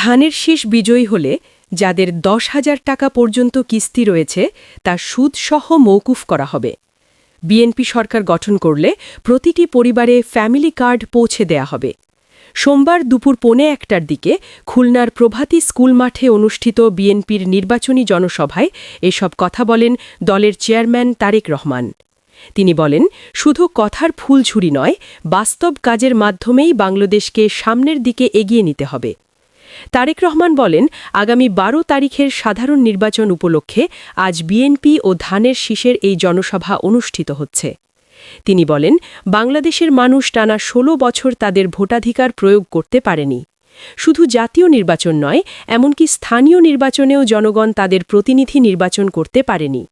ধানের শীষ বিজয়ী হলে যাদের ১০,০০০ টাকা পর্যন্ত কিস্তি রয়েছে তা সুদসহ মওকুফ করা হবে। বিএনপি সরকার গঠন করলে প্রতিটি পরিবারে ফ্যামিলি কার্ড পৌঁছে দেয়া হবে। সোমবার দুপুর ১:১টার দিকে খুলনার প্রভাতী স্কুল মাঠে অনুষ্ঠিত বিএনপির নির্বাচনী জনসভায় এসব কথা বলেন দলের চেয়ারম্যান তারেক রহমান। তিনি বলেন, শুধু কথার ফুলঝুরি নয়, বাস্তব কাজের মাধ্যমেই বাংলাদেশকে সামনের দিকে এগিয়ে নিতে হবে। তারেক রহমান বলেন, আগামী ১২ তারিখের সাধারণ নির্বাচন উপলক্ষে আজ বিএনপি ও ধানের শীষের এই জনসভা অনুষ্ঠিত হচ্ছে। তিনি বলেন, বাংলাদেশের মানুষ টানা ১৬ বছর তাদের ভোটাধিকার প্রয়োগ করতে পারেনি। শুধু জাতীয় নির্বাচন নয়, এমনকি স্থানীয় নির্বাচনেও জনগণ তাদের প্রতিনিধি নির্বাচন করতে পারেনি।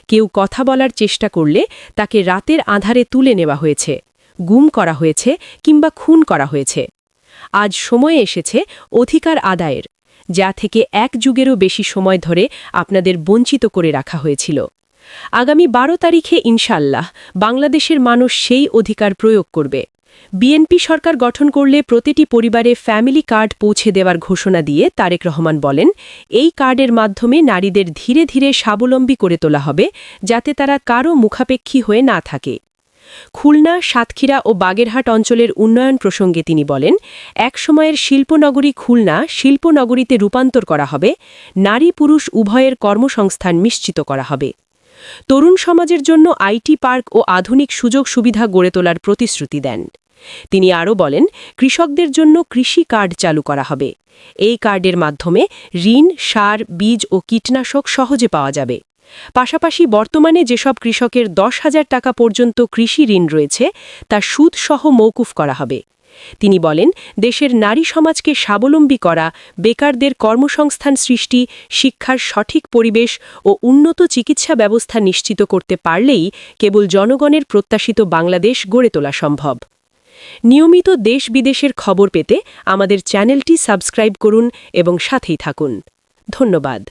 কেউ কথা বলার চেষ্টা করলে তাকে রাতের আঁধারে তুলে নেওয়া হয়েছে, গুম করা হয়েছে কিংবা খুন করা হয়েছে। আজ সময় এসেছে অধিকার আদায়ের, যা থেকে এক যুগেরও বেশি সময় ধরে আপনাদের বঞ্চিত করে রাখা হয়েছিল। আগামী ১২ তারিখে ইনশাআল্লাহ বাংলাদেশের মানুষ সেই অধিকার প্রয়োগ করবে। বিএনপি সরকার গঠন করলে প্রতিটি পরিবারে ফ্যামিলি কার্ড পৌঁছে দেওয়ার ঘোষণা দিয়ে তারেক রহমান বলেন, এই কার্ডের মাধ্যমে নারীদের ধীরে ধীরে স্বাবলম্বী করে তোলা হবে, যাতে তারা কারও মুখাপেক্ষী হয়ে না থাকে। খুলনা, সাতক্ষীরা ও বাগেরহাট অঞ্চলের উন্নয়ন প্রসঙ্গে তিনি বলেন, এক সময়ের শিল্পনগরী খুলনা শিল্পনগরীতে রূপান্তর করা হবে, নারী পুরুষ উভয়ের কর্মসংস্থান নিশ্চিত করা হবে। তরুণ সমাজের জন্য আইটি পার্ক ও আধুনিক সুযোগ সুবিধা গড়ে তোলার প্রতিশ্রুতি দেন। তিনি আরও বলেন, কৃষকদের জন্য কৃষি কার্ড চালু করা হবে। এই কার্ডের মাধ্যমে ঋণ, সার, বীজ ও কীটনাশক সহজে পাওয়া যাবে। পাশাপাশি বর্তমানে যেসব কৃষকের ১০,০০০ টাকা পর্যন্ত কৃষি ঋণ রয়েছে তা সুদসহ মওকুফ করা হবে। তিনি বলেন, দেশের নারী সমাজকে স্বাবলম্বী করা, বেকারদের কর্মসংস্থান সৃষ্টি, শিক্ষার সঠিক পরিবেশ ও উন্নত চিকিৎসা ব্যবস্থা নিশ্চিত করতে পারলেই কেবল জনগণের প্রত্যাশিত বাংলাদেশ গড়ে তোলা সম্ভব। নিয়মিত দেশ বিদেশের খবর পেতে আমাদের চ্যানেলটি সাবস্ক্রাইব করুন এবং সাথেই থাকুন। ধন্যবাদ।